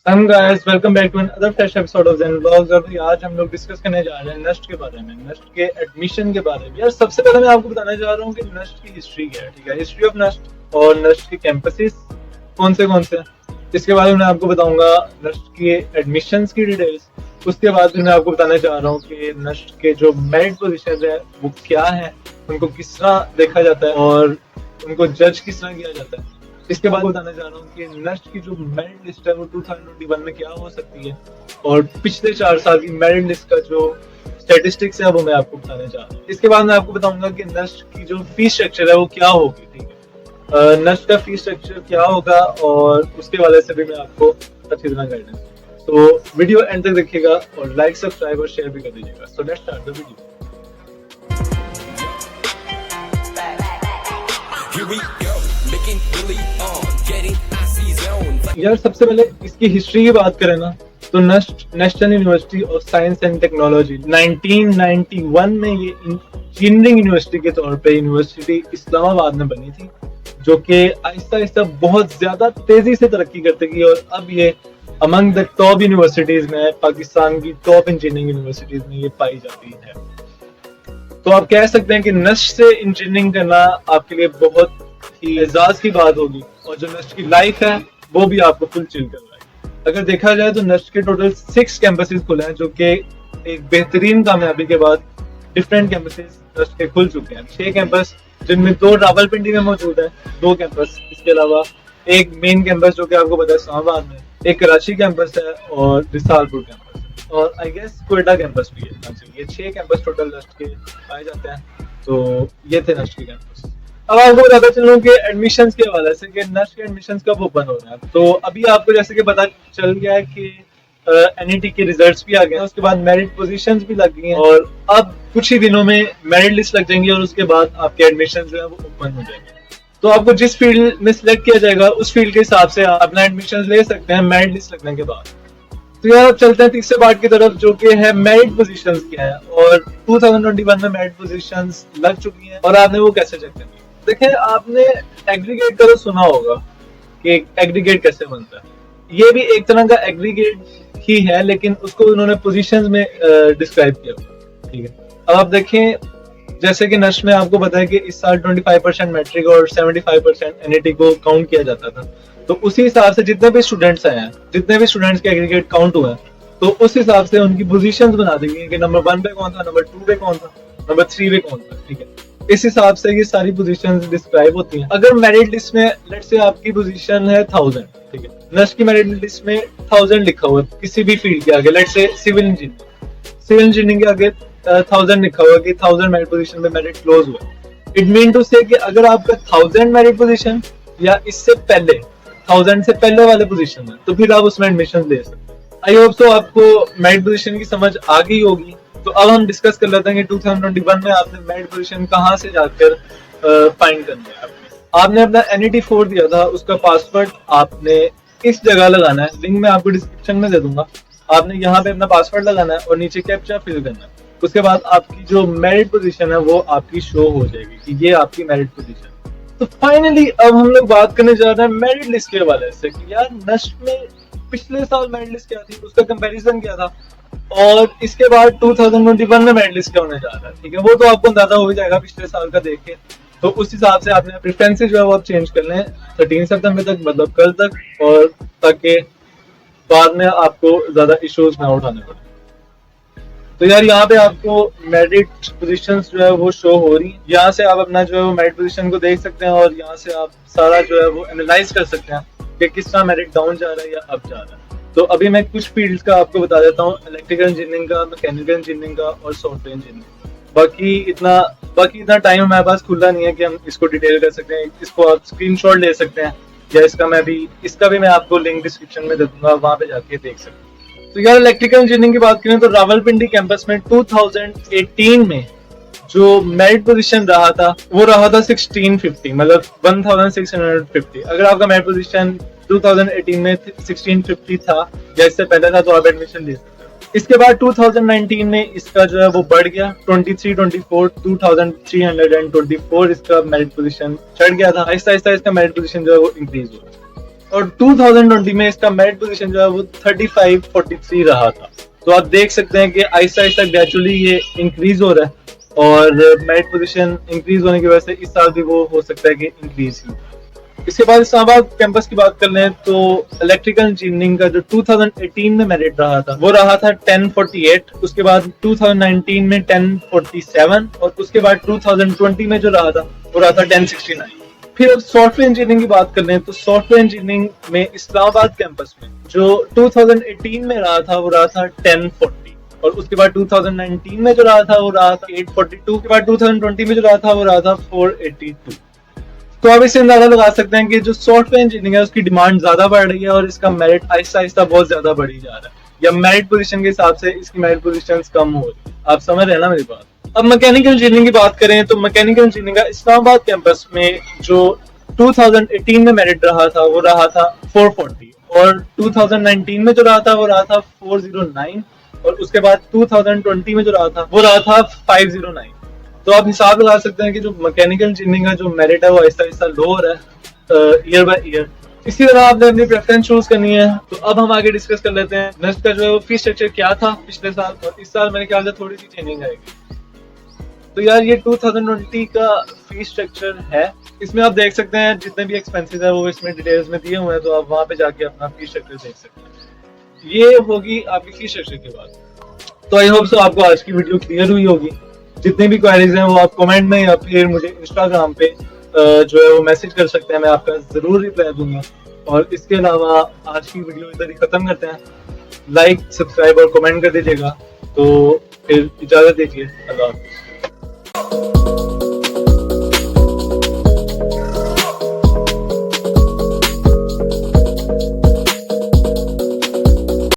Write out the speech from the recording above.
हम guys welcome back to another fresh episode of Zen vlogs. और भाई आज हम लोग डिस्कस करने जा रहे हैं नस्ट के बारे में, नस्ट के एडमिशन के बारे में। यार सबसे पहले मैं आपको बताना चाह रहा हूँ कि नस्ट की हिस्ट्री क्या है। ठीक है, हिस्ट्री ऑफ नस्ट और नस्ट के कैंपसेस कौन से हैं। इसके बाद मैं आपको बताऊंगा नस्ट के एडमिशन्स की डिटेल्स। उसके बाद फिर मैं आपको बताना चाह रहा हूँ कि नस्ट के जो मेरिट पोजीशन है वो क्या है, उनको किस तरह देखा जाता है और उनको जज किस तरह किया जाता है। इसके बाद बताना चाह रहा हूँ कि नस्ट की जो मेरिट लिस्ट है वो 2021 में क्या हो सकती है, और पिछले 4 साल की मेरिट लिस्ट का जो स्टेटिस्टिक्स है वो मैं आपको बताने जा रहा हूँ। इसके बाद मैं आपको बताऊंगा कि नस्ट की जो फीस स्ट्रक्चर है वो क्या होगी। ठीक है, नस्ट का फीस स्ट्रक्चर क्या होगा और उसके वाले से भी मैं आपको अच्छी तरह गाइडेंस। तो वीडियो एंड तक देखिएगा और लाइक सब्सक्राइब और शेयर भी कर दीजिएगा। So let's start the video. Here we go, making really getting icy zone. यार सबसे पहले इसकी हिस्ट्री की बात करें ना, तो NUST national university of science and technology 1991 में ये इंजीनियरिंग यूनिवर्सिटी के तौर पे यूनिवर्सिटी इस्लामाबाद में बनी थी, जो कि आहिस्ता आहिस्ता बहुत ज्यादा तेजी से तरक्की करती गई और अब ये अमंग द टॉप यूनिवर्सिटीज में, पाकिस्तान की टॉप इंजीनियरिंग यूनिवर्सिटीज में ये पाई जाती है। तो आप कह सकते हैं कि नस्ट से इंजीनियरिंग करना आपके लिए बहुत ही एजाज की बात होगी, और जो नस्ट की लाइफ है वो भी आपको फुल चिल कर रहा है। अगर देखा जाए तो नस्ट के टोटल 6 कैंपसेस खुले हैं, जो कि एक बेहतरीन कामयाबी के बाद डिफरेंट कैंपसेस नस्ट के खुल चुके हैं। 6 कैंपस, जिनमें 2 रावलपिंडी में मौजूद है, 2 कैंपस। इसके अलावा एक मेन कैंपस जो कि आपको पता है इस्लामाबाद में, एक कराची कैंपस है और रिसालपुर कैंपस, और आई गेस क्वेटा कैंपस भी है। हाँ जी, ये 6 कैंपस टोटल नस्ट के पाए जाते हैं। तो ये थे नस्ट के कैंपस। अब आपको बताता चलूं कि एडमिशन्स के हवाले से कि नस्ट के एडमिशन्स कब ओपन हो रहे हैं। तो अभी आपको जैसे कि पता चल गया है कि एनईटी के रिजल्ट्स भी आ गए हैं, उसके बाद मेरिट पोजीशंस भी लग गई हैं, और अब कुछ ही दिनों में मेरिट लिस्ट लग जाएंगी और उसके बाद आपके एडमिशन जो है वो ओपन हो जाएंगे। तो आपको जिस फील्ड में सिलेक्ट किया जाएगा उस फील्ड के हिसाब से आप अपना एडमिशन ले सकते हैं मेरिट लिस्ट लगने के बाद। तो यार अब चलते हैं तीसरे पार्ट की तरफ, जो कि है मेरिट पोजीशंस क्या है, और 2021 में मेरिट पोजीशंस लग चुकी हैं और आपने वो कैसे चेक करनी है। देखिए, आपने एग्रीगेट का तो सुना होगा कि एग्रीगेट कैसे बनता है। ये भी एक तरह का एग्रीगेट ही है, लेकिन उसको उन्होंने पोजीशंस में डिस्क्राइब किया हुआ। ठीक है, अब आप देखें, जैसे कि नस्ट में आपको पता है कि इस साल 25% मैट्रिक और 75% एनईटी को काउंट किया जाता था। तो उसी हिसाब से जितने भी स्टूडेंट्स आए हैं, जितने भी स्टूडेंट्स के एग्रीगेट काउंट हुए हैं, तो उस हिसाब से उनकी पोजीशंस बना दी गई कि नंबर 1 पे कौन था, नंबर 2 पे कौन था, नंबर 3 पे कौन था। ठीक है, इस हिसाब से ये सारी पोजीशंस डिस्क्राइब होती हैं। अगर मेरिट लिस्ट में लेट्स से आपकी पोजीशन है 1000, ठीक है, नस्ट की मेरिट लिस्ट में 1000 लिखा हुआ है किसी भी फील्ड के आगे, लेट्स से सिविल इंजीनियरिंग के आगे 1000 लिखा हुआ कि 1000 मेरिट पोजीशन में मेरिट क्लोज हुआ। इट मीन टू से कि अगर आपका 1000 मेरिट पोजीशन या इससे पहले 1000 से पहले वाले पोजीशन है, तो फिर आप उसमें एडमिशन ले सकते हैं। आई होप सो आपको मेरिट पोजीशन की समझ आ गई होगी। तो अब हम डिस्कस कर लेते हैं कि 2021 में आपने मेरिट पोजीशन कहाँ से जाकर फाइंड करनी है। आपने अपना NET 4 दिया था, उसका पासवर्ड आपने इस जगह लगाना है, लिंक मैं आपको डिस्क्रिप्शन में दे दूंगा। आपने यहाँ पे अपना पासवर्ड लगाना है और नीचे कैप्चा फिल करना है। उसके बाद आपकी जो मेरिट पोजीशन है वो आपकी शो हो जाएगी कि ये आपकी मेरिट पोजीशन। तो फाइनली अब हम लोग बात करने जा रहे हैं मेरिट लिस्ट के हवाले से कि यार नस्ट में पिछले साल मेरिट लिस्ट क्या थी, उसका कंपैरिजन क्या था, और इसके बाद 2021 में मेरिट लिस्ट क्या होने जा रहा है। ठीक है, वो तो आपको अंदाजा हो ही जाएगा पिछले साल का देख के। तो उस हिसाब से आपने प्रेफरेंसेस जो है वो आप चेंज कर लें 13 सितंबर तक, मतलब कल तक, और ताकि बाद में आपको ज्यादा इश्यूज ना उठाने पड़े। तो यार यहाँ पे आपको मेरिट पोजीशंस जो है वो शो हो रही है। यहाँ से आप अपना जो है वो मेरिट पोजीशन को देख सकते हैं और यहाँ से आप सारा जो है वो एनालाइज कर सकते हैं कि किस तरह मेरिट डाउन जा रहा है या अप जा रहा है। तो अभी मैं कुछ फील्ड्स का आपको बता देता हूँ, इलेक्ट्रिकल इंजीनियरिंग का, मैकेनिकल इंजीनियरिंग का और सॉफ्टवेयर इंजीनियरिंग। बाकी इतना टाइम हमारे पास खुला नहीं है कि हम इसको डिटेल कर सकते हैं। इसको आप स्क्रीनशॉट ले सकते हैं, या इसका भी मैं आपको लिंक डिस्क्रिप्शन में दे दूंगा, वहां पे जाके देख सकते हैं। तो यार इलेक्ट्रिकल इंजीनियरिंग की बात करें तो रावलपिंडी कैंपस में 2018 में जो मेरिट पोजीशन रहा था वो रहा था 1650, मतलब 1650। अगर आपका मेरिट पोजीशन 2018 में 1650 था या इससे पहले था, तो आप एडमिशन ले सकते हैं। इसके बाद 2019 में इसका जो है वो बढ़ गया 2324 इसका मेरिट पोजीशन चढ़ गया था। आहिस्ता आहिस्ता इसका मेरिट पोजीशन जो है वो इंक्रीज हुआ। और 2020 में इसका मेरिट पोजीशन जो है वो 3543 रहा था। तो आप देख सकते हैं कि आहिस्ता आहिस्ता ग्रेजुअली ये इंक्रीज हो रहा है और मेरिट पोजीशन इंक्रीज होने की वजह से इस साल भी वो हो सकता है कि इंक्रीज ही। इसके बाद इस्लामाबाद कैंपस की बात कर लें तो इलेक्ट्रिकल इंजीनियरिंग का जो 2018 में मेरिट रहा था वो रहा था 1048, उसके बाद 2019 में 1047 और उसके बाद 2020 में जो रहा था वो रहा था 1069। फिर अब सॉफ्टवेयर इंजीनियरिंग की बात कर लें तो सॉफ्टवेयर इंजीनियरिंग में इस्लामाबाद कैंपस में जो 2018 में रहा था वो रहा था 1040 और उसके बाद 2019 में जो रहा था वो रहा था 842, के बाद 2020 में जो रहा था वो रहा था 482। तो आप इससे अंदाजा लगा सकते हैं कि जो सॉफ्टवेयर इंजीनियरिंग है उसकी डिमांड ज्यादा बढ़ रही है और इसका मेरिट आहिस्ता आहिस्ता बहुत ज्यादा बढ़ी जा रहा है, या मेरिट पोजीशन के हिसाब से इसकी मेरिट पोजीशंस कम हो रही है। आप समझ रहे हैं ना मेरी बात। अब मैकेनिकल इंजीनियरिंग की बात करें तो मैकेनिकल इंजीनियरिंग का इस्लामाबाद कैंपस में जो 2018 में मेरिट रहा था वो रहा था 440 और 2019 में जो रहा था वो रहा था 409 और उसके बाद 2020 में जो रहा था वो रहा था 509। तो आप हिसाब लगा सकते हैं कि जो मैकेनिकल इंजीनियरिंग का जो मेरिट है वो आहिस्ता आहिस्ता लो हो रहा है ईयर बाय ईयर। इसी तरह आपने अपनी प्रेफरेंस चूज करनी है। तो अब हम आगे डिस्कस कर लेते हैं नेक्स्ट का जो है वो फीस स्ट्रक्चर क्या था पिछले साल और इस साल मेरे ख्याल से थोड़ी सी चेंजिंग आएगी। तो यार ये 2020 का फीस स्ट्रक्चर है, इसमें आप देख सकते हैं जितने भी एक्सपेंसेस है वो इसमें डिटेल्स में दिए हुए हैं, तो आप वहां पे जाके अपना फीस स्ट्रक्चर देख सकते हैं। ये होगी आपकी फीस स्ट्रक्चर के बाद। तो आई होप सो आपको आज की वीडियो क्लियर हुई होगी। जितने भी क्वेरीज हैं वो आप कमेंट में या फिर मुझे इंस्टाग्राम पे जो है वो मैसेज कर सकते हैं, मैं आपका जरूर रिप्लाई दूंगा। और इसके अलावा आज की वीडियो इधर ही खत्म करते हैं। लाइक, सब्सक्राइब और कमेंट कर दीजिएगा। तो फिर इजाजत दीजिए, अल्लाह हाफ़िज़।